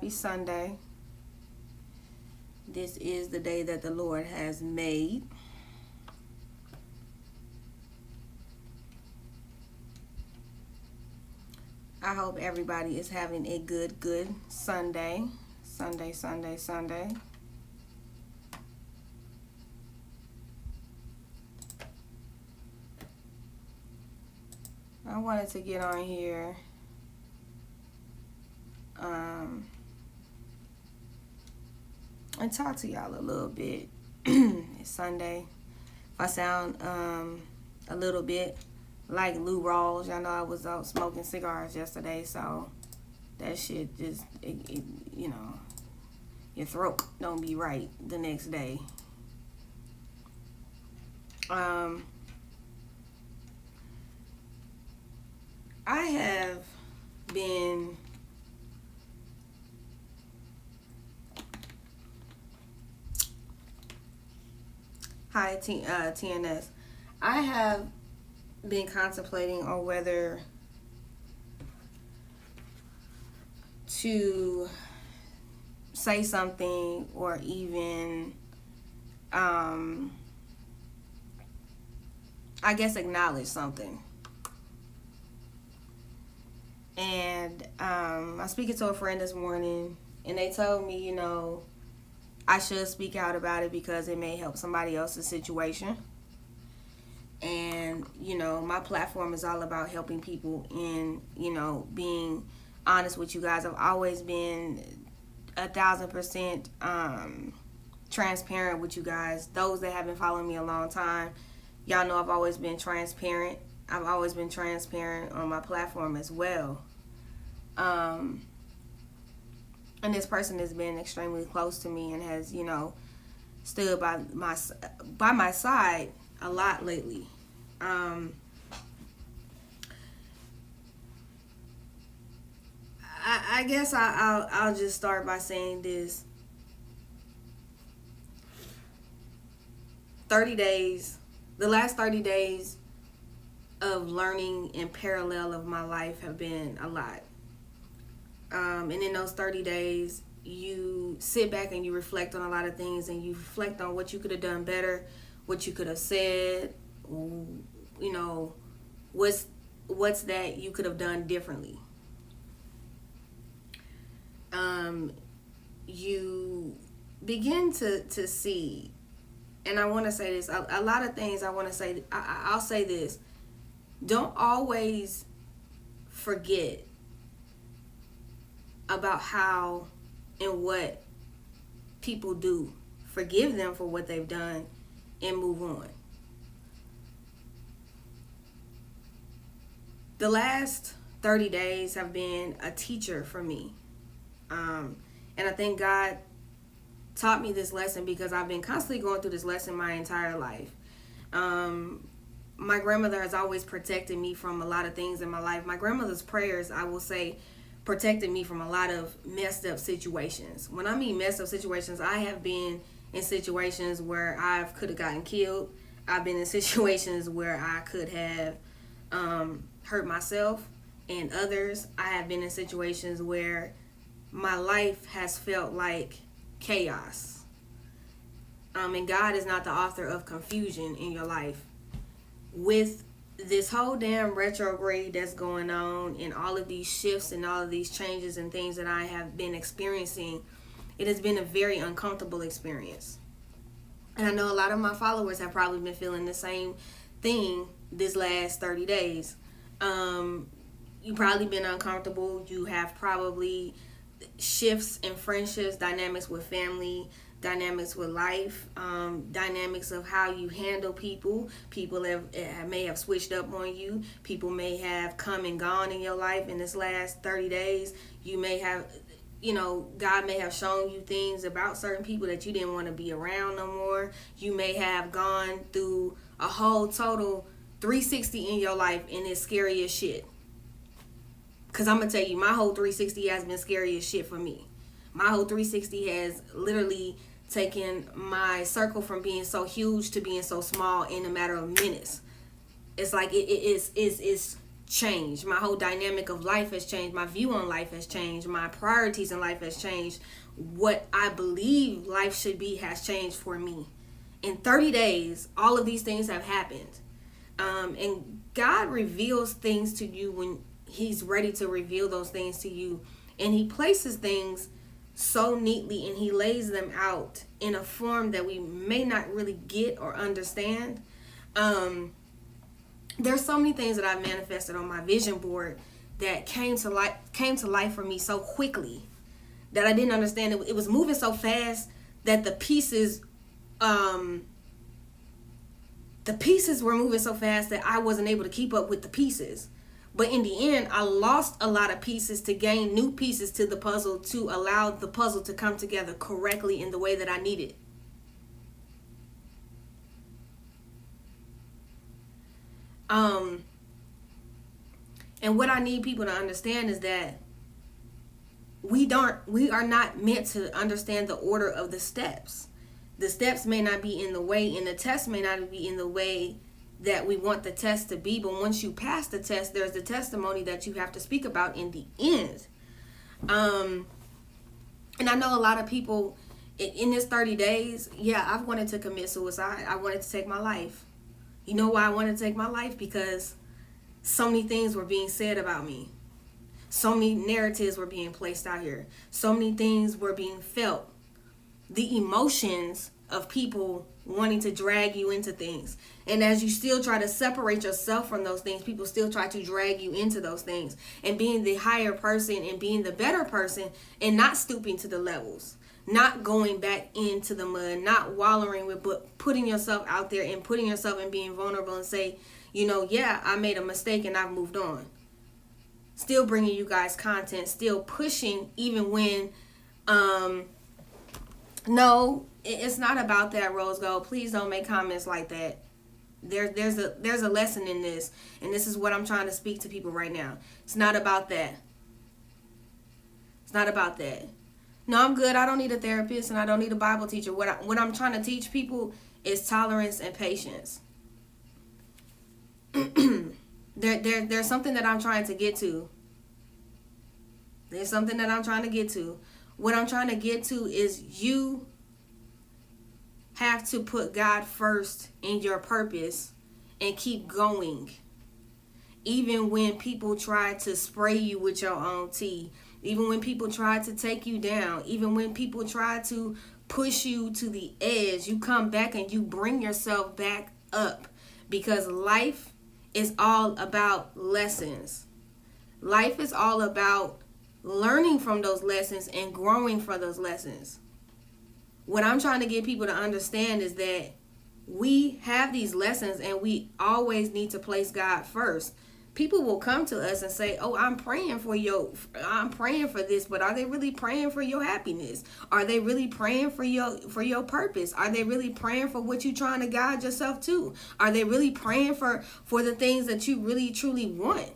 happy Sunday. This is the day that the Lord has made. I hope everybody is having a good Sunday. Sunday. I wanted to get on here and talk to y'all a little bit. It's Sunday. If I sound a little bit like Lou Rawls, y'all know I was out smoking cigars yesterday, so that shit just, you know, your throat don't be right the next day. I have been TNS. I have been contemplating on whether to say something or even I guess acknowledge something. And I was speaking to a friend this morning, and they told me, you know, I should speak out about it because it may help somebody else's situation. And, you know, my platform is all about helping people and, you know, being honest with you guys. I've always been 1,000% transparent with you guys. Those that have been following me a long time, y'all know I've always been transparent. I've always been transparent on my platform as well. And this person has been extremely close to me and has, you know, stood by my side a lot lately. I guess I'll just start by saying this. 30 days, the last 30 days of learning in parallel of my life have been a lot. And in those 30 days, you sit back and you reflect on a lot of things, and you reflect on what you could have done better, what you could have said, you know, what's that you could have done differently. You begin to see, and I want to say this, a lot of things I want to say, I'll say this, don't always forget about how and what people do. Forgive them for what they've done and move on. The last 30 days have been a teacher for me. And I think God taught me this lesson because I've been constantly going through this lesson my entire life. My grandmother has always protected me from a lot of things in my life. My grandmother's prayers, I will say, protected me from a lot of messed up situations. When I mean messed up situations, I have been in situations where I could have gotten killed. I've been in situations where I could have hurt myself and others. I have been in situations where my life has felt like chaos. And God is not the author of confusion in your life. With this whole damn retrograde that's going on and all of these shifts and all of these changes and things that I have been experiencing, it has been a very uncomfortable experience. And I know a lot of my followers have probably been feeling the same thing this last 30 days. You've probably been uncomfortable. You have probably shifts in friendships, dynamics with family, dynamics with life, dynamics of how you handle people. People may have switched up on you. People may have come and gone in your life in this last 30 days. You may have, you know, God may have shown you things about certain people that you didn't want to be around no more. You may have gone through a whole total 360 in your life, and it's scary as shit. Because I'm going to tell you, my whole 360 has been scary as shit for me. My whole 360 has literally taken my circle from being so huge to being so small in a matter of minutes. It's like it's changed. My whole dynamic of life has changed. My view on life has changed. My priorities in life has changed. What I believe life should be has changed for me. In 30 days, all of these things have happened. And God reveals things to you when he's ready to reveal those things to you. And he places things so neatly, and he lays them out in a form that we may not really get or understand. There's so many things that I've manifested on my vision board that came to life for me so quickly that I didn't understand. It was moving so fast that the pieces were moving so fast that I wasn't able to keep up with the pieces. But in the end, I lost a lot of pieces to gain new pieces to the puzzle, to allow the puzzle to come together correctly in the way that I needed. And what I need people to understand is that we are not meant to understand the order of the steps. The steps may not be in the way, and the test may not be in the way that we want the test to be. But once you pass the test, there's the testimony that you have to speak about in the end. And I know a lot of people in this 30 days, I've wanted to commit suicide. I wanted to take my life. You know why I wanted to take my life? Because so many things were being said about me. So many narratives were being placed out here. So many things were being felt. The emotions of people wanting to drag you into things. And as you still try to separate yourself from those things, people still try to drag you into those things. And being the higher person and being the better person and not stooping to the levels. Not going back into the mud, not wallowing with, but putting yourself out there and putting yourself and being vulnerable and say, I made a mistake and I've moved on. Still bringing you guys content, still pushing even when, no, it's not about that, Rose Gold. Please don't make comments like that. There's a lesson in this, and this is what I'm trying to speak to people right now. It's not about that. It's not about that. No, I'm good. I don't need a therapist and I don't need a Bible teacher. What I'm trying to teach people is tolerance and patience. There's something that I'm trying to get to. There's something that I'm trying to get to. What I'm trying to get to is you have to put God first in your purpose and keep going. Even when people try to spray you with your own tea. Even when people try to take you down, even when people try to push you to the edge, you come back and you bring yourself back up, because life is all about lessons. Life is all about learning from those lessons and growing from those lessons. What I'm trying to get people to understand is that we have these lessons and we always need to place God first. People will come to us and say, I'm praying for this, but are they really praying for your happiness? Are they really praying for your purpose? Are they really praying for what you're trying to guide yourself to? Are they really praying for the things that you really truly want?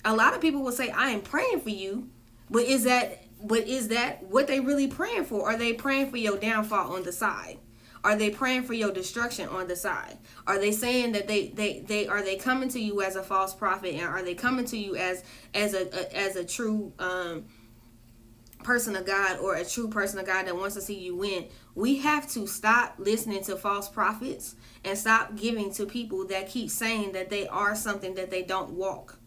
A lot of people will say, I am praying for you, but is that what they really praying for? Are they praying for your downfall on the side? Are they praying for your destruction on the side? Are they saying that they coming to you as a false prophet, and are they coming to you as a true person of God, or a true person of God that wants to see you win? We have to stop listening to false prophets and stop giving to people that keep saying that they are something that they don't walk.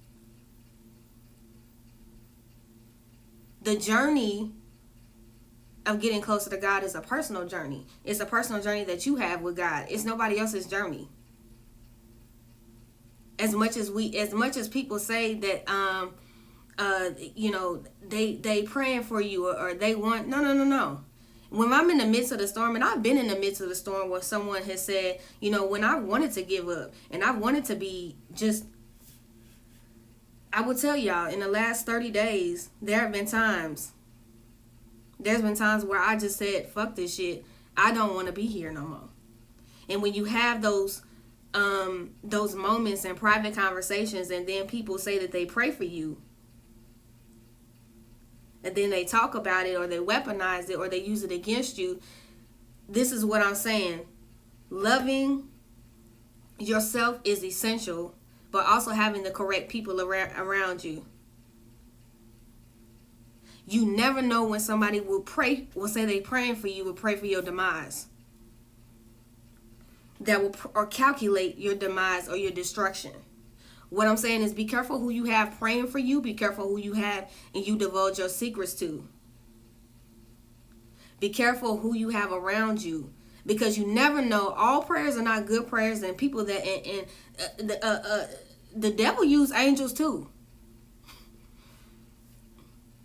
The journey of getting closer to God is a personal journey. It's a personal journey that you have with God. It's nobody else's journey. As much as people say that they praying for you or they want, no. When I'm in the midst of the storm, and I've been in the midst of the storm where someone has said, when I wanted to give up and I wanted to be just, I will tell y'all, in the last 30 days, there's been times where I just said, fuck this shit. I don't want to be here no more. And when you have those moments and private conversations, and then people say that they pray for you, and then they talk about it, or they weaponize it, or they use it against you, this is what I'm saying. Loving yourself is essential, but also having the correct people around you. You never know when somebody will say they praying for you, will pray for your demise. That will or calculate your demise or your destruction. What I'm saying is, be careful who you have praying for you. Be careful who you have and you divulge your secrets to. Be careful who you have around you, because you never know. All prayers are not good prayers, and people that the devil used angels too.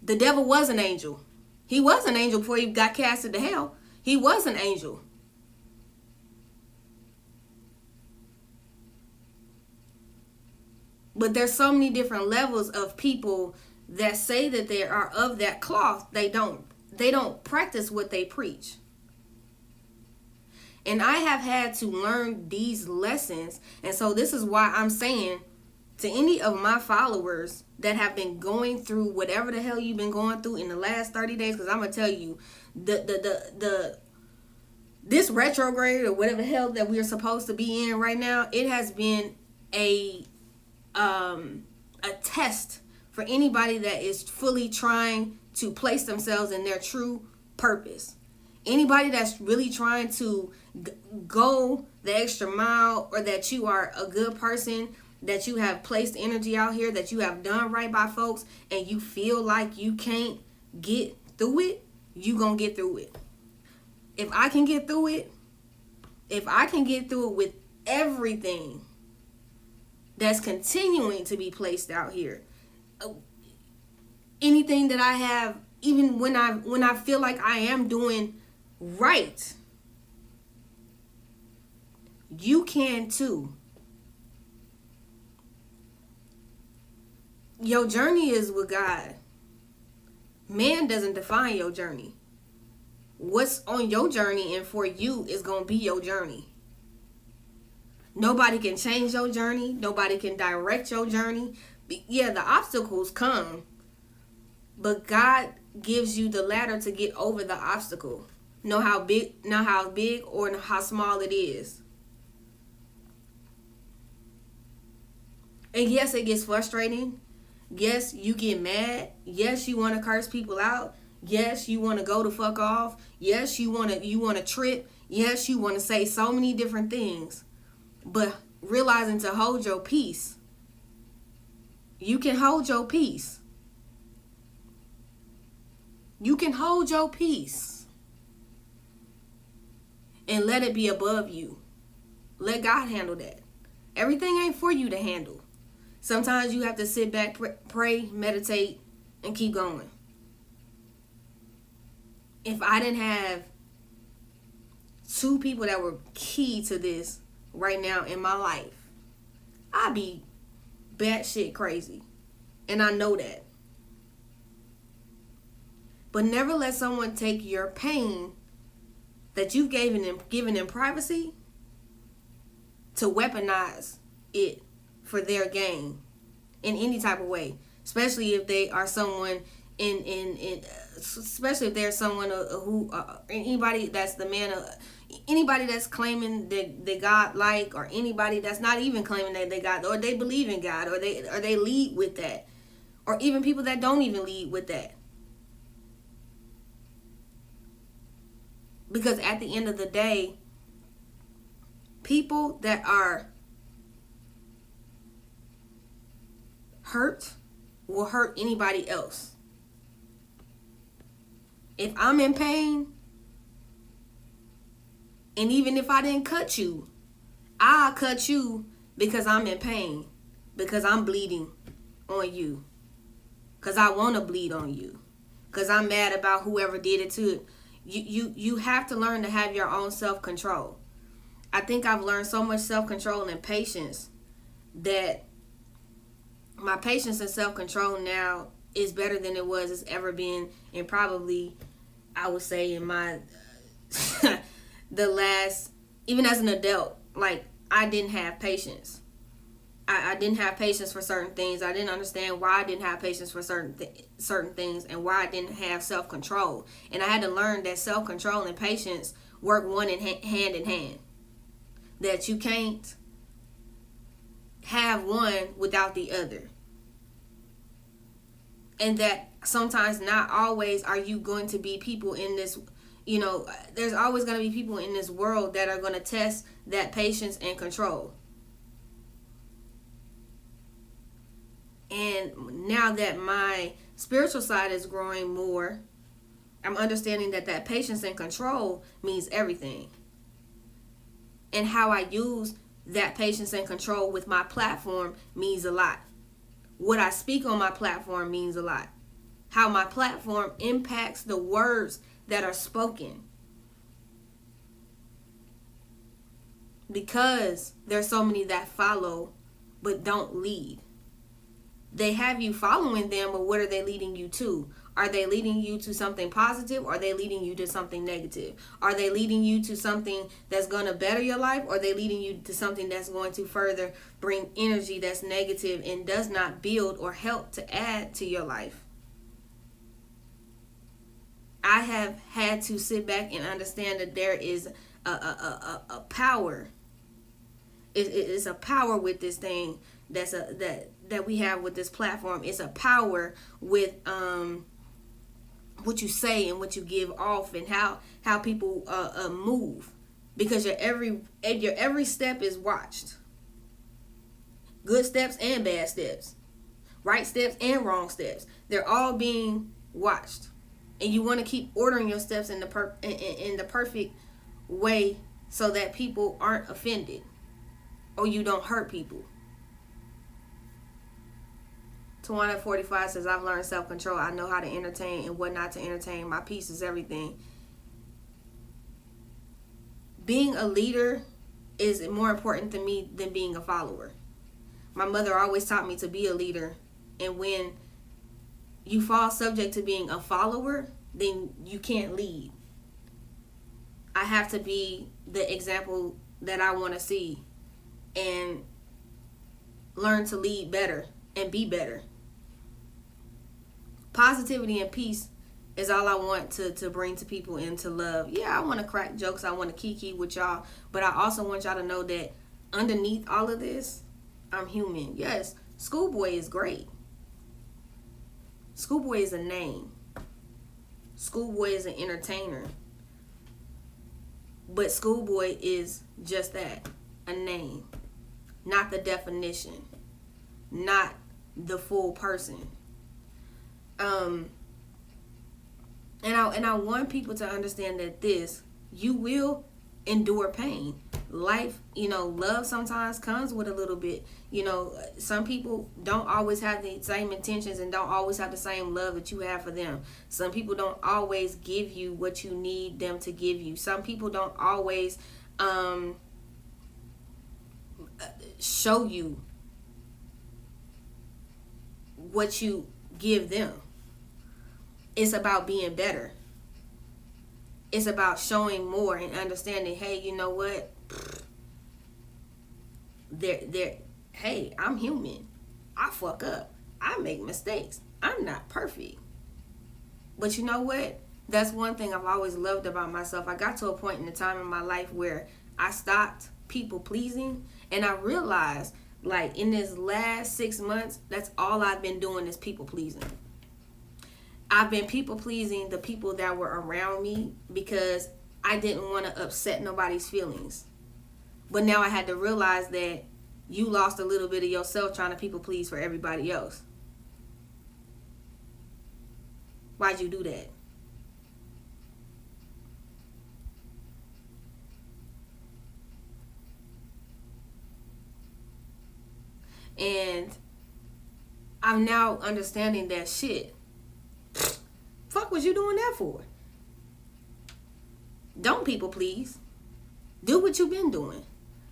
The devil was an angel. He was an angel before he got cast into hell. He was an angel. But there's so many different levels of people that say that they are of that cloth. They don't practice what they preach. And I have had to learn these lessons. And so this is why I'm saying to any of my followers that have been going through whatever the hell you've been going through in the last 30 days, because I'm going to tell you, this retrograde or whatever the hell that we're supposed to be in right now, it has been a test for anybody that is fully trying to place themselves in their true purpose. Anybody that's really trying to go the extra mile, or that you are a good person, that you have placed energy out here, that you have done right by folks, and you feel like you can't get through it, you gonna get through it. If I can get through it with everything that's continuing to be placed out here, anything that I have, even when I feel like I am doing right, you can too. Your journey is with God. Man doesn't define your journey. What's on your journey and for you is going to be your journey. Nobody can change your journey. Nobody can direct your journey. Yeah, the obstacles come, but God gives you the ladder to get over the obstacle. Know how big or how small it is. And yes, it gets frustrating. Yes, you get mad. Yes, you want to curse people out. Yes, you want to go the fuck off. Yes, you want to trip. Yes, you want to say so many different things. But realizing to hold your peace. You can hold your peace. You can hold your peace. And let it be above you. Let God handle that. Everything ain't for you to handle. Sometimes you have to sit back, pray, meditate, and keep going. If I didn't have two people that were key to this right now in my life, I'd be batshit crazy. And I know that. But never let someone take your pain that you've given them privacy to weaponize it for their gain in any type of way, especially if they are someone especially if they're someone who anybody that's the man of anybody that's claiming that they God like, or anybody that's not even claiming that they God, or they believe in God, or they lead with that, or even people that don't even lead with that. Because at the end of the day, people that are hurt will hurt anybody else. If I'm in pain, and even if I didn't cut you, I'll cut you because I'm in pain, because I'm bleeding on you, because I want to bleed on you, because I'm mad about whoever did it to it. You have to learn to have your own self-control. I think I've learned so much self-control and patience that my patience and self-control now is better than it was, it's ever been, and probably, I would say, in my the last, even as an adult, like, I didn't have patience. I didn't have patience for certain things. I didn't understand why I didn't have patience for certain things, and why I didn't have self-control. And I had to learn that self-control and patience work hand in hand. That you can't have one without the other. And that sometimes, not always, are you going to be people in this, there's always going to be people in this world that are going to test that patience and control. And now that my spiritual side is growing more, I'm understanding that patience and control means everything. And how I use that patience and control with my platform means a lot. What I speak on my platform means a lot. How my platform impacts the words that are spoken. Because there's so many that follow but don't lead. They have you following them, but what are they leading you to? Are they leading you to something positive, or are they leading you to something negative? Are they leading you to something that's going to better your life, or are they leading you to something that's going to further bring energy that's negative and does not build or help to add to your life? I have had to sit back and understand that there is a power. It's a power with this thing that we have with this platform. It's a power with what you say and what you give off, and how people move, because your every step is watched. Good steps and bad steps, right steps and wrong steps, they're all being watched, and you want to keep ordering your steps in the perfect way so that people aren't offended or you don't hurt people. 245 says, I've learned self-control. I know how to entertain and what not to entertain. My peace is everything. Being a leader is more important to me than being a follower. My mother always taught me to be a leader. And when you fall subject to being a follower, then you can't lead. I have to be the example that I want to see and learn to lead better and be better. Positivity and peace is all I want to bring to people and to love. Yeah, I want to crack jokes. I want to kiki with y'all. But I also want y'all to know that underneath all of this, I'm human. Yes, SkoolBois is great. SkoolBois is a name. SkoolBois is an entertainer. But SkoolBois is just that, a name. Not the definition. Not the full person. And I want people to understand that you will endure pain. Life, love sometimes comes with a little bit. Some people don't always have the same intentions and don't always have the same love that you have for them. Some people don't always give you what you need them to give you. Some people don't always show you what you give them. It's about being better. It's about showing more and understanding, hey, you know what? Hey, I'm human. I fuck up. I make mistakes. I'm not perfect. But you know what? That's one thing I've always loved about myself. I got to a point in the time in my life where I stopped people pleasing, and I realized, like, in this last 6 months, that's all I've been doing is people pleasing. I've been people pleasing the people that were around me because I didn't want to upset nobody's feelings. But now I had to realize that you lost a little bit of yourself trying to people please for everybody else. Why'd you do that? And I'm now understanding that shit. Fuck was you doing that for? Don't people please. Do what you've been doing.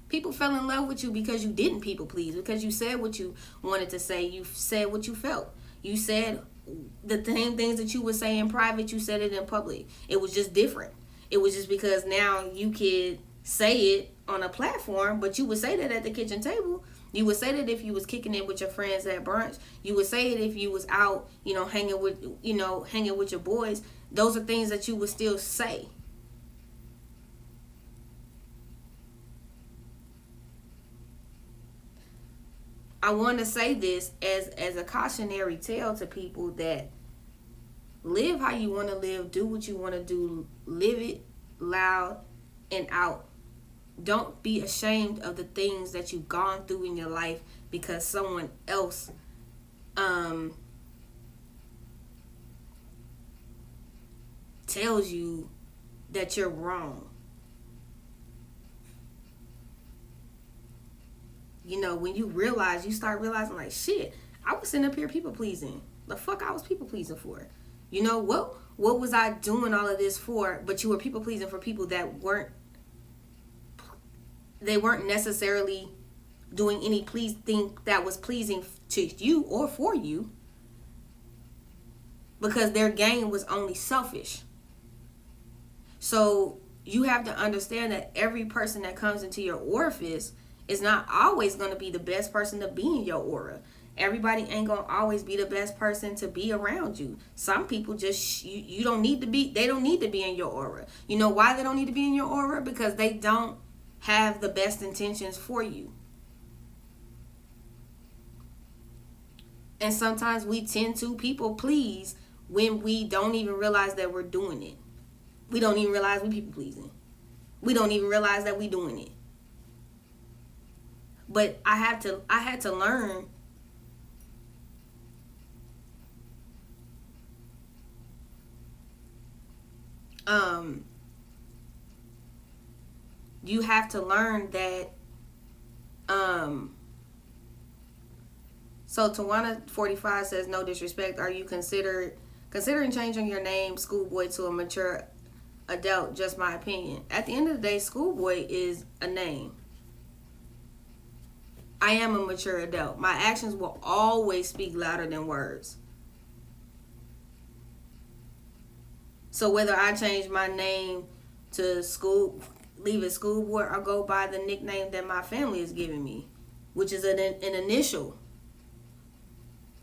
People fell in love with you because you didn't people please. Because you said what you wanted to say. You said what you felt. You said the same things that you would say in private. You said it in public. It was just different. It was just because now you could say it on a platform, but you would say that at the kitchen table. You would say that if you was kicking it with your friends at brunch. You would say it if you was out, hanging with your boys. Those are things that you would still say. I want to say this as a cautionary tale to people that live how you want to live, do what you want to do, live it loud and out. Don't be ashamed of the things that you've gone through in your life because someone else tells you that you're wrong. You know, when you start realizing like, shit, I was sitting up here people pleasing. The fuck I was people pleasing for? You know, what was I doing all of this for? But you were people pleasing for people that weren't necessarily doing any thing that was pleasing to you or for you, because their gain was only selfish. So you have to understand that every person that comes into your orifice is not always going to be the best person to be in your aura. Everybody ain't going to always be the best person to be around you. Some people just, they don't need to be in your aura. You know why they don't need to be in your aura? Because they don't have the best intentions for you. And sometimes we tend to people please when we don't even realize that we're doing it. We don't even realize we're people pleasing. We don't even realize that we're doing it. But I had to learn you have to learn that so Tawana 45 says, no disrespect, are you considering changing your name schoolboy to a mature adult? Just my opinion. At the end of the day, schoolboy is a name. I am a mature adult. My actions will always speak louder than words. So whether I change my name to leave it schoolboy, or go by the nickname that my family is giving me, which is an initial,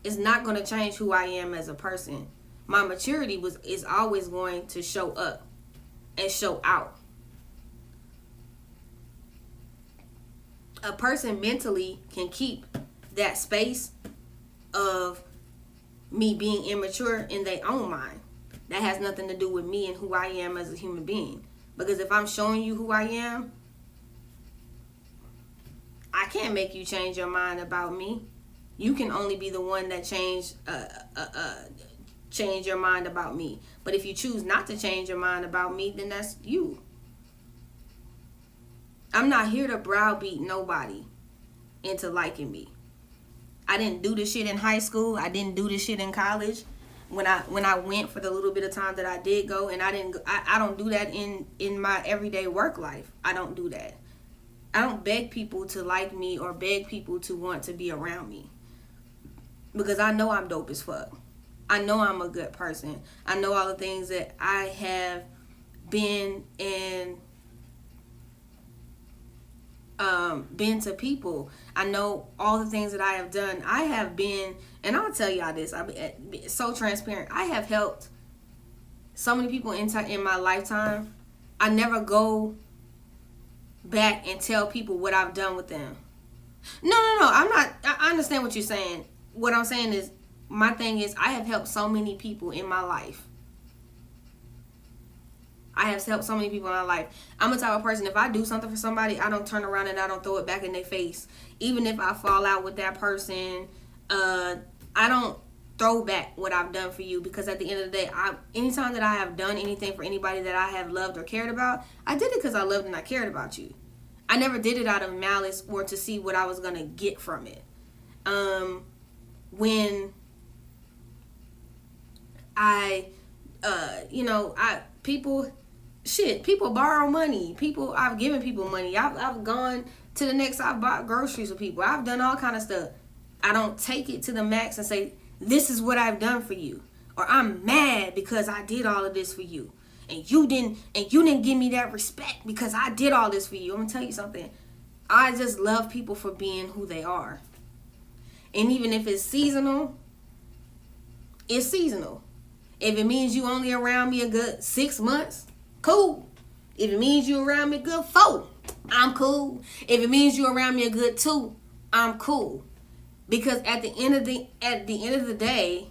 it's not going to change who I am as a person. My maturity is always going to show up and show out. A person mentally can keep that space of me being immature in their own mind. That has nothing to do with me and who I am as a human being. Because if I'm showing you who I am, I can't make you change your mind about me. You can only be the one that change your mind about me. But if you choose not to change your mind about me, then that's you. I'm not here to browbeat nobody into liking me. I didn't do this shit in high school. I didn't do this shit in college. When I went for the little bit of time that I did go, and I don't do that in my everyday work life. I don't do that. I don't beg people to like me or beg people to want to be around me. Because I know I'm dope as fuck. I know I'm a good person. I know all the things that I have been to people. I know all the things that I have done. I have been, and I'll tell y'all this, I'll be so transparent. I have helped so many people in my lifetime. I never go back and tell people what I've done with them. No. I understand what you're saying. What I'm saying is, my thing is, I have helped so many people in my life. I'm the type of person, if I do something for somebody, I don't turn around and I don't throw it back in their face. Even if I fall out with that person, I don't throw back what I've done for you. Because at the end of the day, anytime that I have done anything for anybody that I have loved or cared about, I did it because I loved and I cared about you. I never did it out of malice or to see what I was going to get from it. When people borrow money. I've given people money. I've gone to the next, I've bought groceries for people. I've done all kind of stuff. I don't take it to the max and say, this is what I've done for you. Or I'm mad because I did all of this for you. And you didn't give me that respect because I did all this for you. I'm going to tell you something. I just love people for being who they are. And even if it's seasonal, it's seasonal. If it means you only around me a good 6 months, cool. If it means you around me a good 4, I'm cool. If it means you around me a good 2, I'm cool. Because at the end of the day,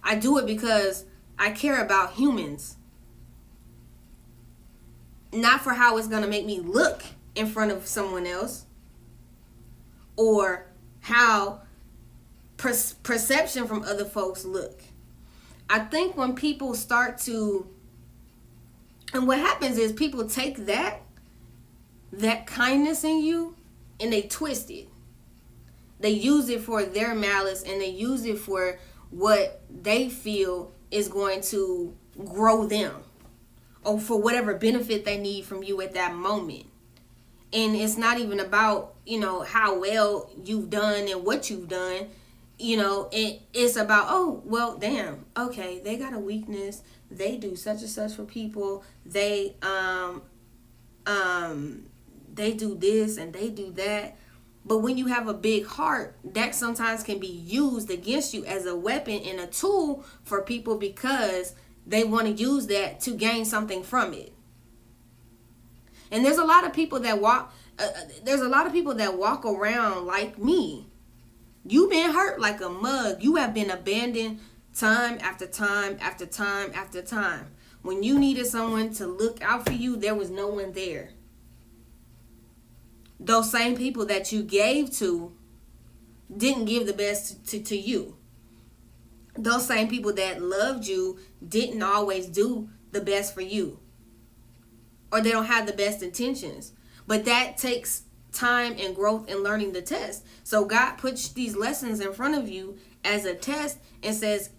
I do it because I care about humans. Not for how it's going to make me look in front of someone else, or how perception from other folks look. I think when people start to, and what happens is people take that kindness in you and they twist it. They use it for their malice, and they use it for what they feel is going to grow them, or for whatever benefit they need from you at that moment. And it's not even about, how well you've done and what you've done. It's about, oh, well, damn, okay, they got a weakness. They do such and such for people. They do this and they do that. But when you have a big heart, that sometimes can be used against you as a weapon and a tool for people, because they want to use that to gain something from it. And there's a lot of people that walk around like me. You've been hurt like a mug. You have been abandoned time after time after time after time. When you needed someone to look out for you, there was no one there. Those same people that you gave to didn't give the best to you. Those same people that loved you didn't always do the best for you. Or they don't have the best intentions. But that takes time and growth and learning the test. So God puts these lessons in front of you as a test and says,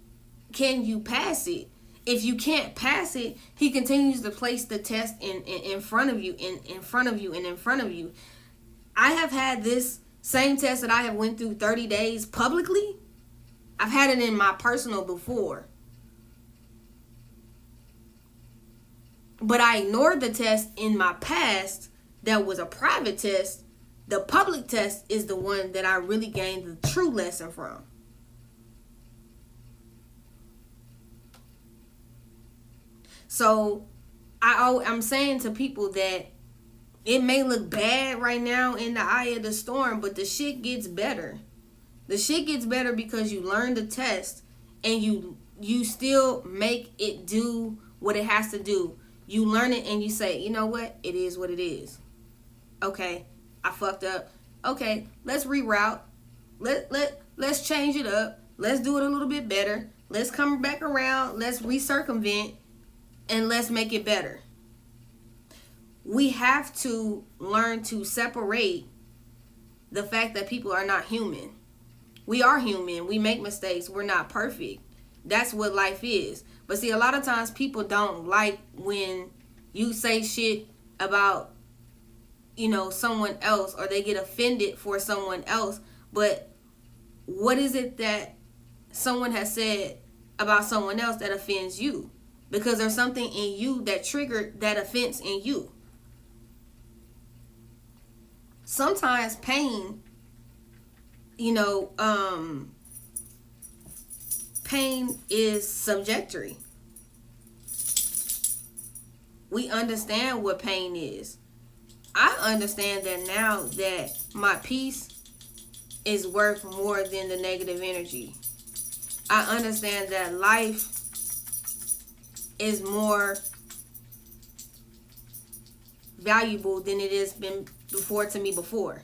can you pass it? If you can't pass it, he continues to place the test in front of you, in front of you, and in front of you. I have had this same test that I have went through 30 days publicly. I've had it in my personal before. But I ignored the test in my past that was a private test. The public test is the one that I really gained the true lesson from. So I'm saying to people that it may look bad right now in the eye of the storm, but the shit gets better. The shit gets better because you learn the test and you still make it do what it has to do. You learn it and you say, you know what? It is what it is. Okay, I fucked up. Okay, let's reroute. Let's change it up. Let's do it a little bit better. Let's come back around. Let's recircumvent and let's make it better. We have to learn to separate the fact that people are not human. We are human. We make mistakes. We're not perfect. That's what life is. But see, a lot of times people don't like when you say shit about, someone else, or they get offended for someone else. But what is it that someone has said about someone else that offends you? Because there's something in you that triggered that offense in you. Sometimes pain, pain is subjectory. We understand what pain is. I understand that now, that my peace is worth more than the negative energy. I understand that life is more valuable than it has been before to me before.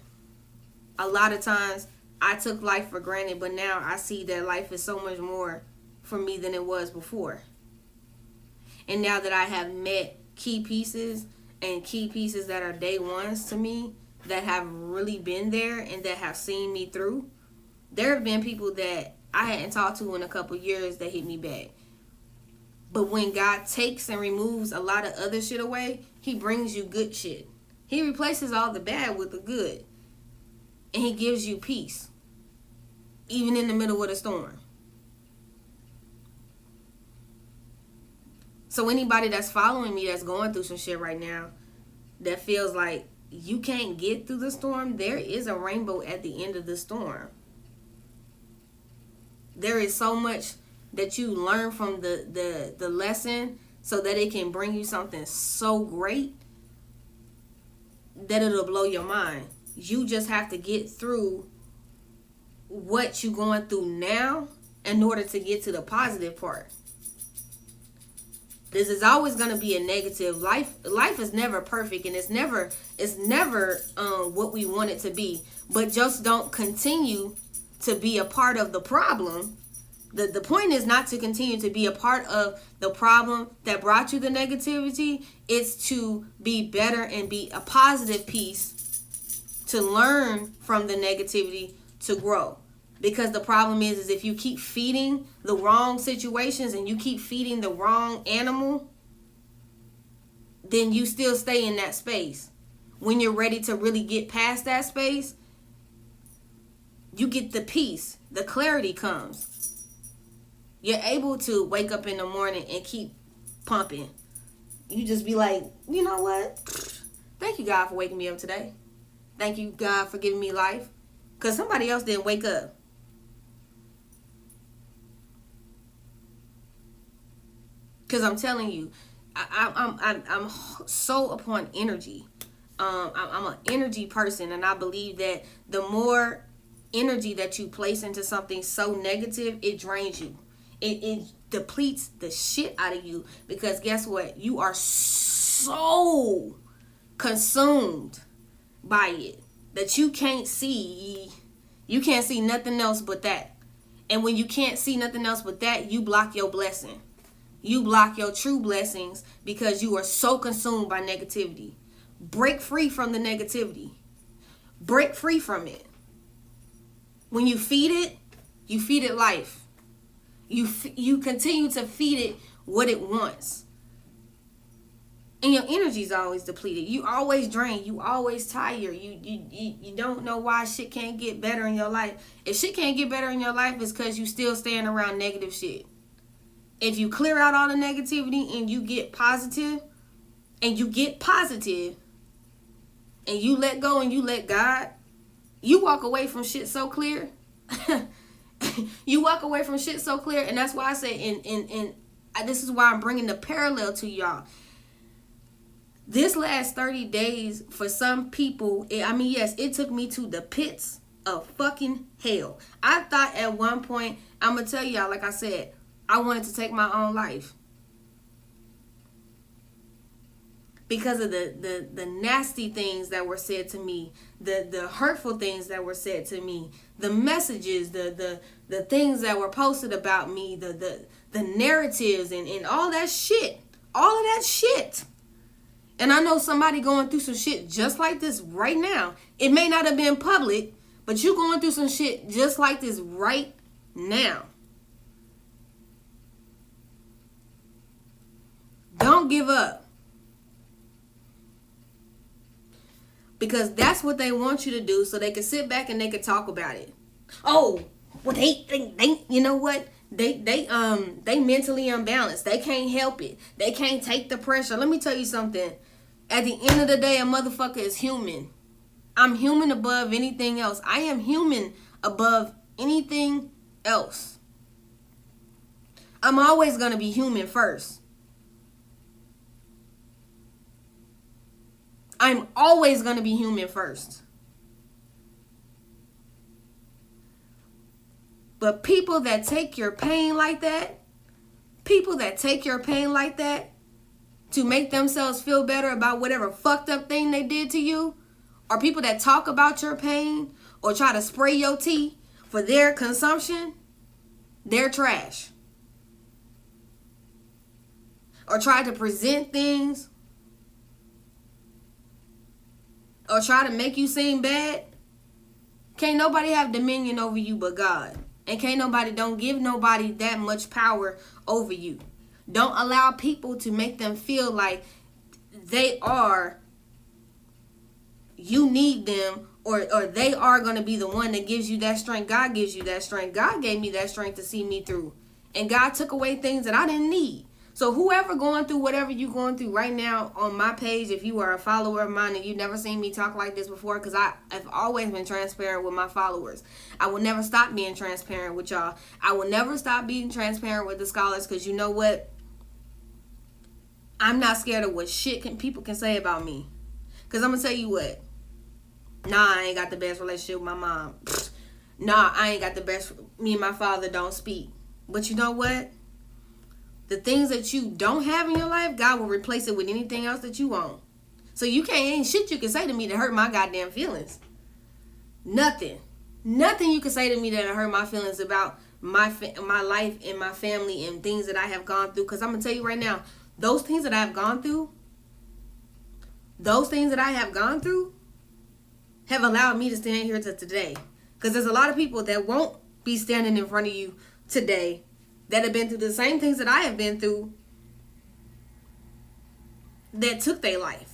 A lot of times I took life for granted, but now I see that life is so much more for me than it was before. And now that I have met key pieces, and key pieces that are day ones to me, that have really been there and that have seen me through, there have been people that I hadn't talked to in a couple years that hit me back. But when God takes and removes a lot of other shit away, he brings you good shit. He replaces all the bad with the good. And he gives you peace, even in the middle of the storm. So anybody that's following me that's going through some shit right now, that feels like you can't get through the storm, there is a rainbow at the end of the storm. There is so much that you learn from the lesson, so that it can bring you something so great that it'll blow your mind. You just have to get through what you're going through now in order to get to the positive part. This is always going to be a negative. Life is never perfect, and it's never what we want it to be. But just don't continue to be a part of the problem. The point is not to continue to be a part of the problem that brought you the negativity. It's to be better and be a positive piece, to learn from the negativity, to grow. Because the problem is if you keep feeding the wrong situations and you keep feeding the wrong animal, then you still stay in that space. When you're ready to really get past that space, you get the peace. The clarity comes. You're able to wake up in the morning and keep pumping. You just be like, you know what? Thank you, God, for waking me up today. Thank you, God, for giving me life. Because somebody else didn't wake up. Because I'm telling you, I'm so upon energy. I'm an energy person, and I believe that the more energy that you place into something so negative, it drains you. It depletes the shit out of you, because guess what? You are so consumed by it that you can't see nothing else but that. And when you can't see nothing else but that, you block your blessing. You block your true blessings because you are so consumed by negativity. Break free from the negativity. Break free from it. When you feed it life. You continue to feed it what it wants. And your energy is always depleted. You always drained. You always tired. You don't know why shit can't get better in your life. If shit can't get better in your life, it's because you still staying around negative shit. If you clear out all the negativity and you get positive, and you let go and you let God, you walk away from shit so clear. You walk away from shit so clear. And that's why I say, and this is why I'm bringing the parallel to y'all. This last 30 days, for some people, yes, it took me to the pits of fucking hell. I thought at one point, I'm going to tell y'all, like I said, I wanted to take my own life. Because of the nasty things that were said to me, the hurtful things that were said to me, the messages, the things that were posted about me, the narratives and all that shit. All of that shit. And I know somebody going through some shit just like this right now. It may not have been public, but you going through some shit just like this right now. Don't give up. Because that's what they want you to do, so they can sit back and they can talk about it. Oh, well they you know what? They mentally unbalanced. They can't help it. They can't take the pressure. Let me tell you something. At the end of the day, a motherfucker is human. I'm human above anything else. I am human above anything else. I'm always going to be human first. I'm always going to be human first. But people that take your pain like that, to make themselves feel better about whatever fucked up thing they did to you, or people that talk about your pain or try to spray your tea for their consumption, they're trash. Or try to present things or try to make you seem bad. Can't nobody have dominion over you but God. And don't give nobody that much power over you. Don't allow people to make them feel like you need them, or they are going to be the one that gives you that strength. God gives you that strength. God gave me that strength to see me through. And God took away things that I didn't need. So whoever going through whatever you're going through right now on my page, if you are a follower of mine and you've never seen me talk like this before, because I've always been transparent with my followers. I will never stop being transparent with y'all. I will never stop being transparent with the scholars, because you know what? I'm not scared of what people can say about me. Because I'm going to tell you what. Nah, I ain't got the best relationship with my mom. Nah, I ain't got the best. Me and my father don't speak. But you know what? The things that you don't have in your life, God will replace it with anything else that you want. So ain't shit you can say to me to hurt my goddamn feelings. Nothing. Nothing you can say to me that hurt my feelings about my life and my family and things that I have gone through. Because I'm going to tell you right now, those things that I have gone through, have allowed me to stand here to today. Because there's a lot of people that won't be standing in front of you today that have been through the same things that I have been through, that took their life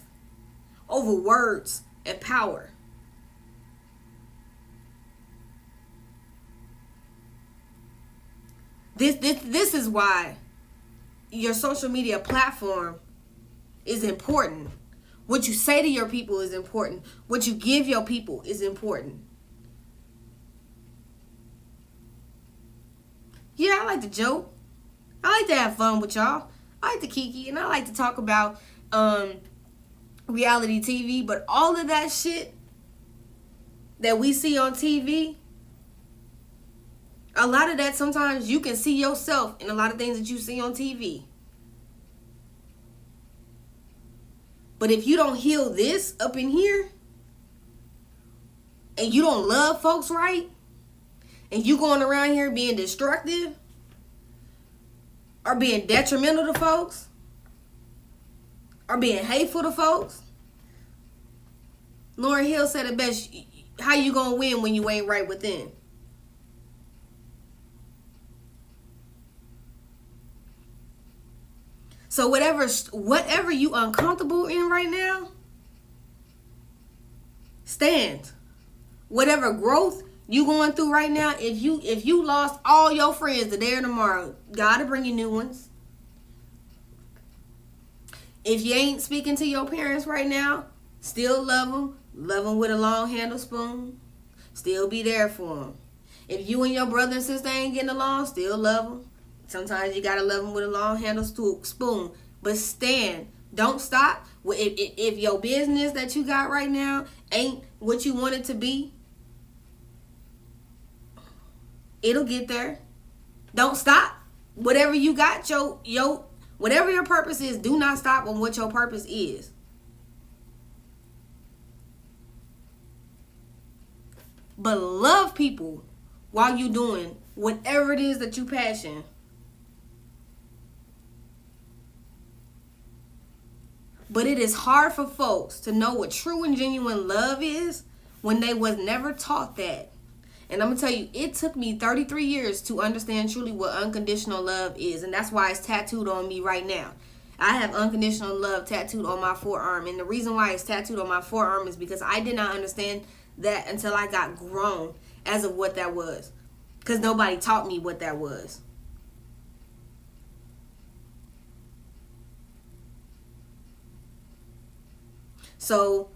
over words and power. This is why your social media platform is important. What you say to your people is important. What you give your people is important. Yeah, I like to joke. I like to have fun with y'all. I like to kiki, and I like to talk about reality TV. But all of that shit that we see on TV, a lot of that, sometimes you can see yourself in a lot of things that you see on TV. But if you don't heal this up in here, and you don't love folks right, and you going around here being destructive or being detrimental to folks or being hateful to folks, Lauryn Hill said it best, how you gonna win when you ain't right within? So whatever you uncomfortable in right now, stand. Whatever growth you going through right now, if you lost all your friends today or tomorrow, God will bring you new ones. If you ain't speaking to your parents right now, still love them. Love them with a long handle spoon. Still be there for them. If you and your brother and sister ain't getting along, still love them. Sometimes you gotta love them with a long handle spoon. But stand. Don't stop. If your business that you got right now ain't what you want it to be, it'll get there. Don't stop. Whatever you got, whatever your purpose is, do not stop on what your purpose is. But love people while you doing whatever it is that you passion. But it is hard for folks to know what true and genuine love is when they was never taught that. And I'm going to tell you, it took me 33 years to understand truly what unconditional love is. And that's why it's tattooed on me right now. I have unconditional love tattooed on my forearm. And the reason why it's tattooed on my forearm is because I did not understand that until I got grown as of what that was. Because nobody taught me what that was. So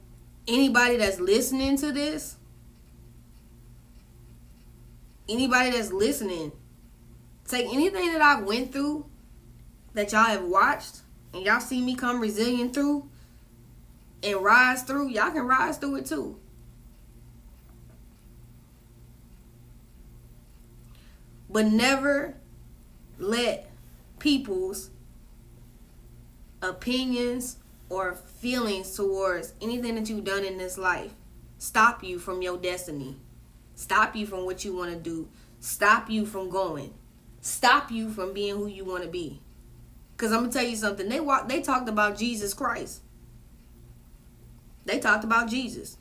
anybody that's listening to this, anybody that's listening, take anything that I went through, that y'all have watched, and y'all see me come resilient through and rise through, y'all can rise through it too. But never let people's opinions or feelings towards anything that you've done in this life stop you from your destiny. Stop you from what you want to do. Stop you from going. Stop you from being who you want to be. Because I'm going to tell you something. They talked about Jesus Christ. They talked about Jesus.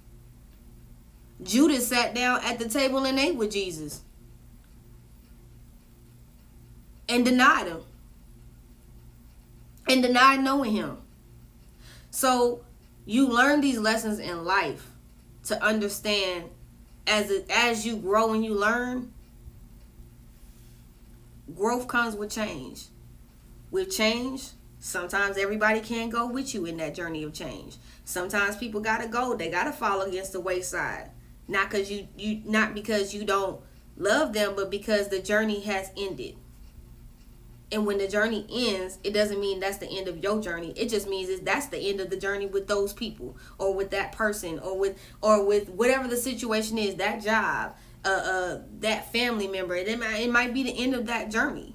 Judas sat down at the table and ate with Jesus. And denied him. And denied knowing him. So you learn these lessons in life to understand as you grow and you learn, growth comes with change. With change, sometimes everybody can't go with you in that journey of change. Sometimes people gotta go. They gotta fall against the wayside. Not because you don't love them, but because the journey has ended. And when the journey ends, it doesn't mean that's the end of your journey. It just means that's the end of the journey with those people, or with that person, or with whatever the situation is, that job, that family member. It might be the end of that journey.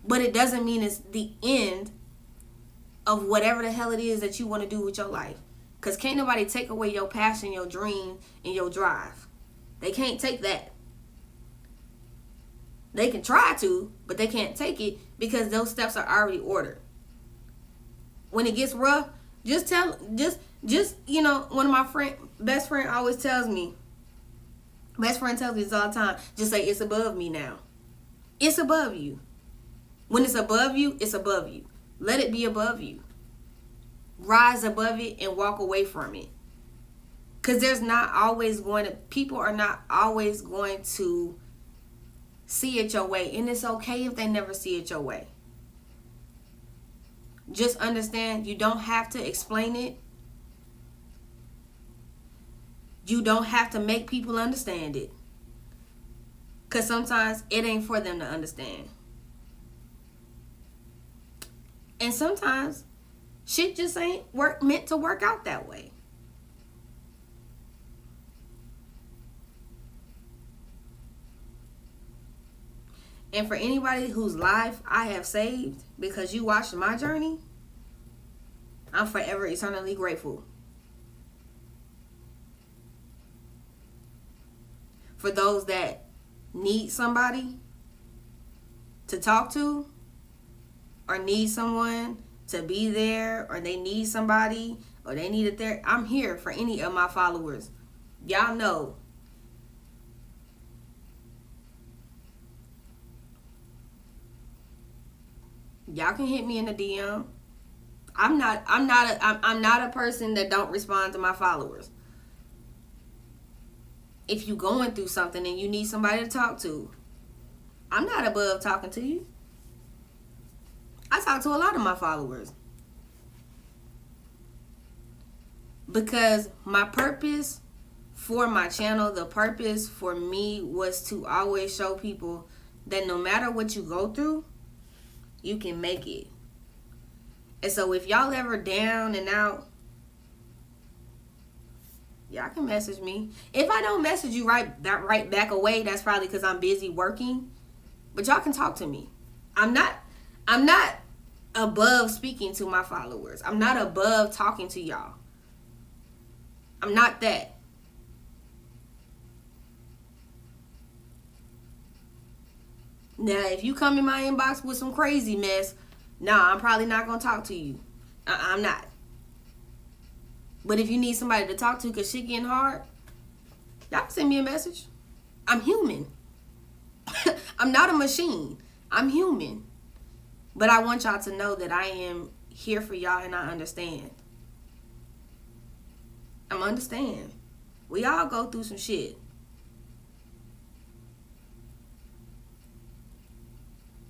But it doesn't mean it's the end of whatever the hell it is that you want to do with your life. Because can't nobody take away your passion, your dream, and your drive. They can't take that. They can try to, but they can't take it because those steps are already ordered. When it gets rough, just one of my best friend always tells me, best friend tells me this all the time, just say, it's above me now. It's above you. When it's above you, it's above you. Let it be above you. Rise above it and walk away from it. Because people are not always going to see it your way. And it's okay if they never see it your way. Just understand, you don't have to explain it. You don't have to make people understand it. Because sometimes it ain't for them to understand. And sometimes shit just ain't meant to work out that way. And for anybody whose life I have saved because you watched my journey, I'm forever eternally grateful. For those that need somebody to talk to, or need someone to be there, or they need somebody, or they need it there, I'm here for any of my followers. Y'all know. Y'all can hit me in the DM. I'm not a person that don't respond to my followers. If you going through something and you need somebody to talk to, I'm not above talking to you. I talk to a lot of my followers. Because my purpose for my channel, the purpose for me was to always show people that no matter what you go through, you can make it. And so if y'all ever down and out, y'all can message me. If I don't message you right back away, that's probably because I'm busy working. But y'all can talk to me. I'm not above speaking to my followers. I'm not above talking to y'all. I'm not that. Now, if you come in my inbox with some crazy mess, I'm probably not going to talk to you. I'm not. But if you need somebody to talk to because shit getting hard, y'all can send me a message. I'm human. I'm not a machine. I'm human. But I want y'all to know that I am here for y'all and I understand. I understand. We all go through some shit.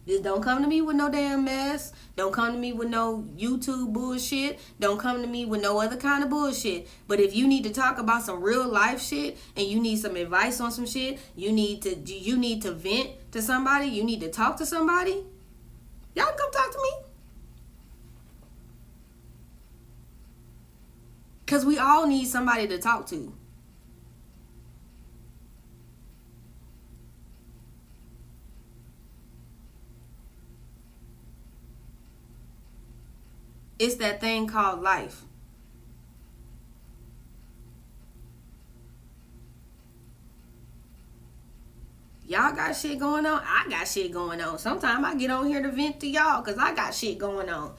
Just don't come to me with no damn mess. Don't come to me with no YouTube bullshit. Don't come to me with no other kind of bullshit. But if you need to talk about some real life shit and you need some advice on some shit, you need to vent to somebody, you need to talk to somebody, y'all come talk to me. Because we all need somebody to talk to. It's that thing called life. Y'all got shit going on. I got shit going on. Sometimes I get on here to vent to y'all because I got shit going on.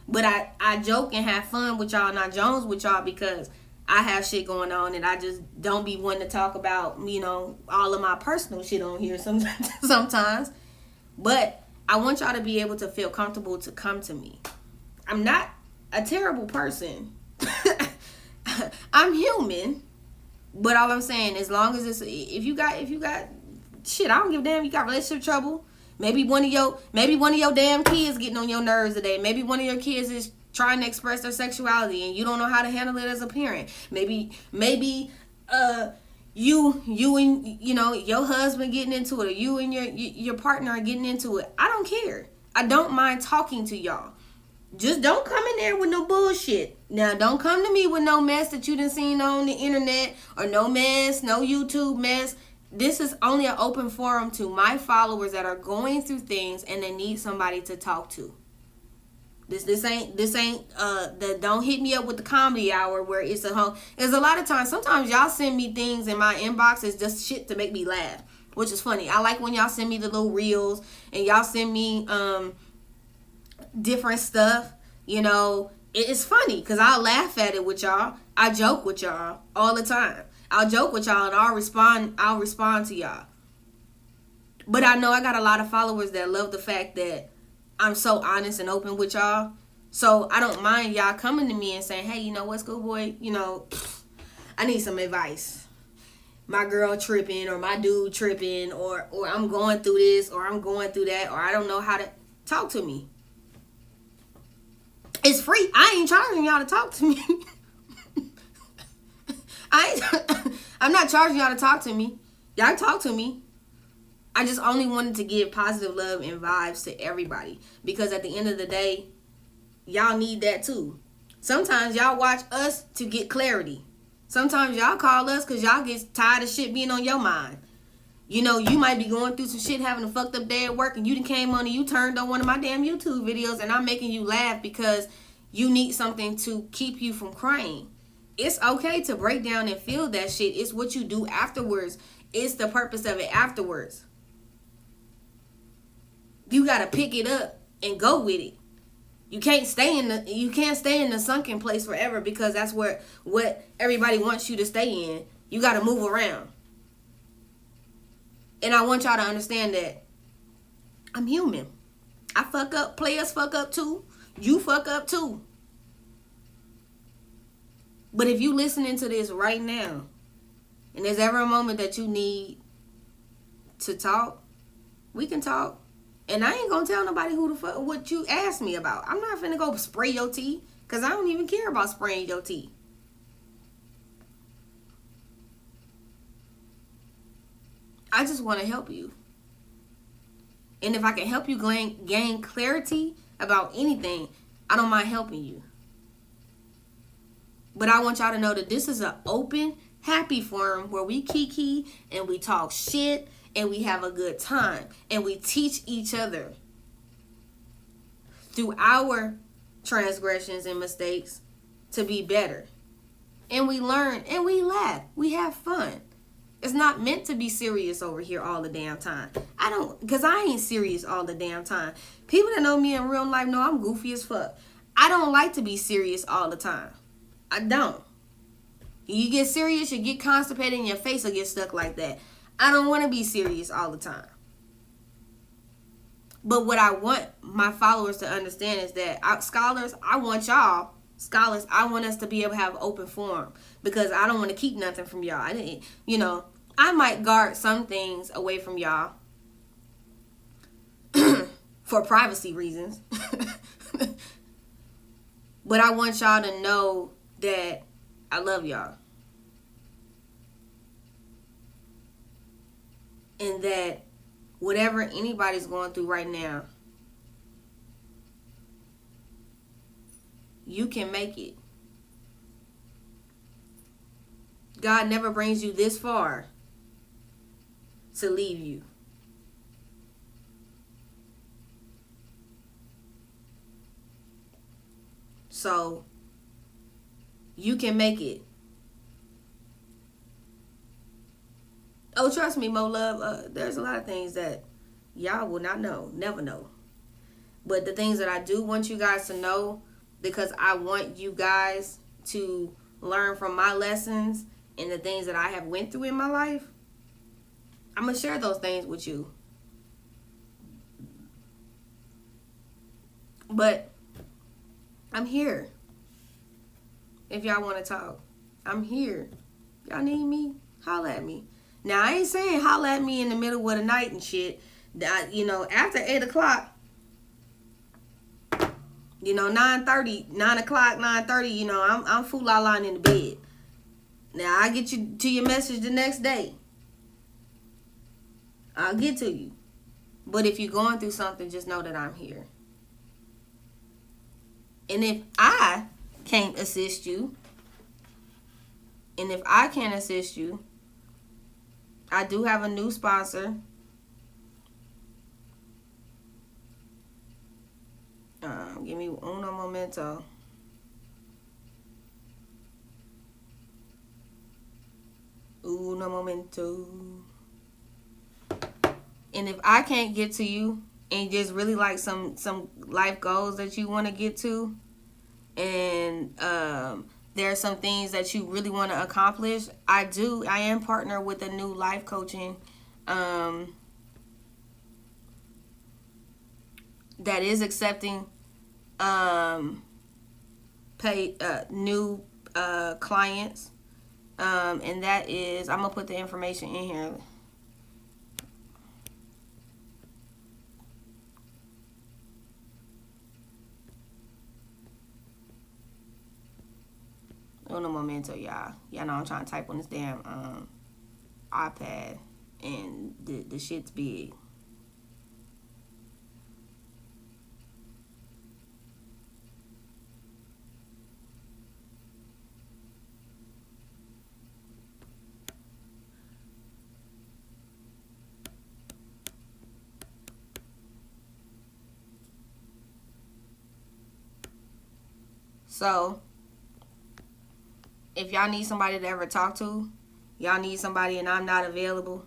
But I joke and have fun with y'all and I Jones with y'all because I have shit going on and I just don't be wanting to talk about, all of my personal shit on here sometimes. But I want y'all to be able to feel comfortable to come to me. I'm not a terrible person. I'm human. But all I'm saying, as long as if you got shit, I don't give a damn. You got relationship trouble. Maybe one of your damn kids getting on your nerves today. Maybe one of your kids is trying to express their sexuality and you don't know how to handle it as a parent. Maybe you and your husband getting into it, or you and your partner are getting into it. I don't care. I don't mind talking to y'all. Just don't come in there with no bullshit. Now, don't come to me with no mess that you done seen on the internet, or no mess, no YouTube mess. This is only an open forum to my followers that are going through things and they need somebody to talk to. This ain't the don't hit me up with the comedy hour where it's a home. There's a lot of times, sometimes y'all send me things in my inbox, it's just shit to make me laugh, which is funny. I like when y'all send me the little reels and y'all send me different stuff. You know, it's funny because I'll laugh at it with y'all. I joke with y'all all the time. I'll joke with y'all and I'll respond to y'all. But I know I got a lot of followers that love the fact that I'm so honest and open with y'all. So I don't mind y'all coming to me and saying, hey, you know what, schoolboy, you know, I need some advice. My girl tripping, or my dude tripping, or I'm going through this, or I'm going through that, or I don't know how to talk to me. It's free. I ain't charging y'all to talk to me. I'm not charging y'all to talk to me. Y'all talk to me. I just only wanted to give positive love and vibes to everybody, because at the end of the day, y'all need that too. Sometimes y'all watch us to get clarity. Sometimes y'all call us because y'all get tired of shit being on your mind. You know, you might be going through some shit, having a fucked up day at work, and you done came on and you turned on one of my damn YouTube videos, and I'm making you laugh because you need something to keep you from crying. It's okay to break down and feel that shit. It's what you do afterwards. It's the purpose of it afterwards. You gotta pick it up and go with it. You can't stay in the sunken place forever, because that's what everybody wants you to stay in. You gotta move around. And I want y'all to understand that I'm human. I fuck up. Players fuck up too. You fuck up too. But if you listening to this right now, and there's ever a moment that you need to talk, we can talk. And I ain't gonna tell nobody who the fuck what you asked me about. I'm not finna go spray your tea, because I don't even care about spraying your tea. I just want to help you. And if I can help you gain clarity about anything, I don't mind helping you. But I want y'all to know that this is an open, happy forum where we kiki and we talk shit and we have a good time and we teach each other through our transgressions and mistakes to be better. And we learn and we laugh. We have fun. It's not meant to be serious over here all the damn time. Because I ain't serious all the damn time. People that know me in real life know I'm goofy as fuck. I don't like to be serious all the time. I don't. You get serious, you get constipated, and your face will get stuck like that. I don't want to be serious all the time. But what I want my followers to understand is that scholars, I want y'all, scholars, I want us to be able to have open forum, because I don't want to keep nothing from y'all. I might guard some things away from y'all for privacy reasons. But I want y'all to know that I love y'all. And that whatever anybody's going through right now, you can make it. God never brings you this far to leave you. So you can make it. Oh, trust me, Mo Love, there's a lot of things that y'all will not know, never know. But the things that I do want you guys to know, because I want you guys to learn from my lessons and the things that I have went through in my life, I'm going to share those things with you. But I'm here. If y'all want to talk, I'm here. Y'all need me? Holla at me. Now, I ain't saying holla at me in the middle of the night and shit. After 8 o'clock, 9 o'clock, 9:30, I'm fool-la-la in the bed. Now, I get you to your message the next day. I'll get to you. But if you're going through something, just know that I'm here. And if I can't assist you. And if I can't assist you, I do have a new sponsor. Give me uno momento. Uno momento. And if I can't get to you and just really like some life goals that you want to get to, and there are some things that you really want to accomplish, I am partnered with a new life coaching that is accepting new clients, and that is, I'm gonna put the information in here. Uno momento, y'all. Y'all know I'm trying to type on this damn iPad, and the shit's big. So, if y'all need somebody to ever talk to, y'all need somebody and I'm not available,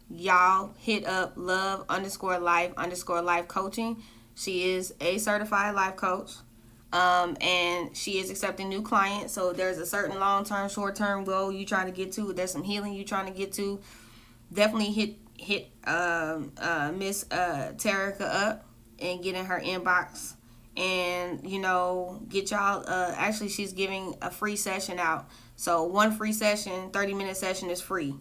y'all hit up love_life_life coaching. She is a certified life coach, and she is accepting new clients. So there's a certain long-term, short-term goal you trying to get to. There's some healing you trying to get to. Definitely hit Miss Terica up and get in her inbox, and get y'all. Actually, she's giving a free session out. So one free session, 30-minute session is free.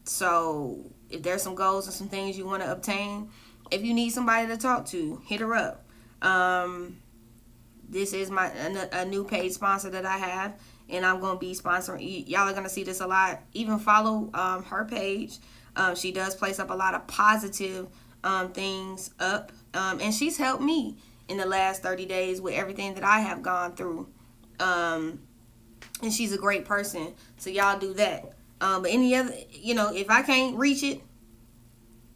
So if there's some goals and some things you want to obtain, if you need somebody to talk to, hit her up. This is a new paid sponsor that I have, and I'm going to be sponsoring. Y'all are going to see this a lot. Even follow her page. She does place up a lot of positive things up, and she's helped me in the last 30 days with everything that I have gone through, and she's a great person. So y'all do that. But any other, if I can't reach it,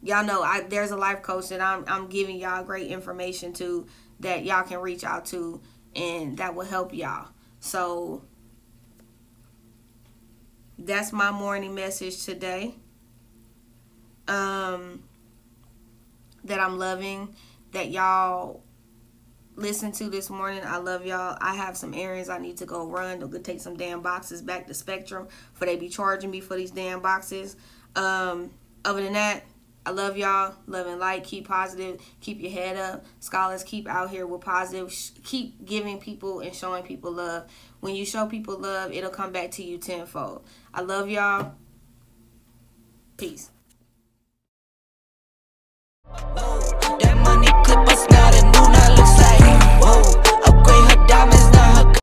y'all know there's a life coach that I'm giving y'all great information to, that y'all can reach out to, and that will help y'all. So that's my morning message today. That I'm loving, that y'all listen to this morning. I love y'all. I have some errands I need to go run. I'll go take some damn boxes back to Spectrum, for they be charging me for these damn boxes. Other than that, I love y'all. Love and light. Keep positive. Keep your head up. Scholars, keep out here with positive. Keep giving people and showing people love. When you show people love, it'll come back to you tenfold. I love y'all. Peace.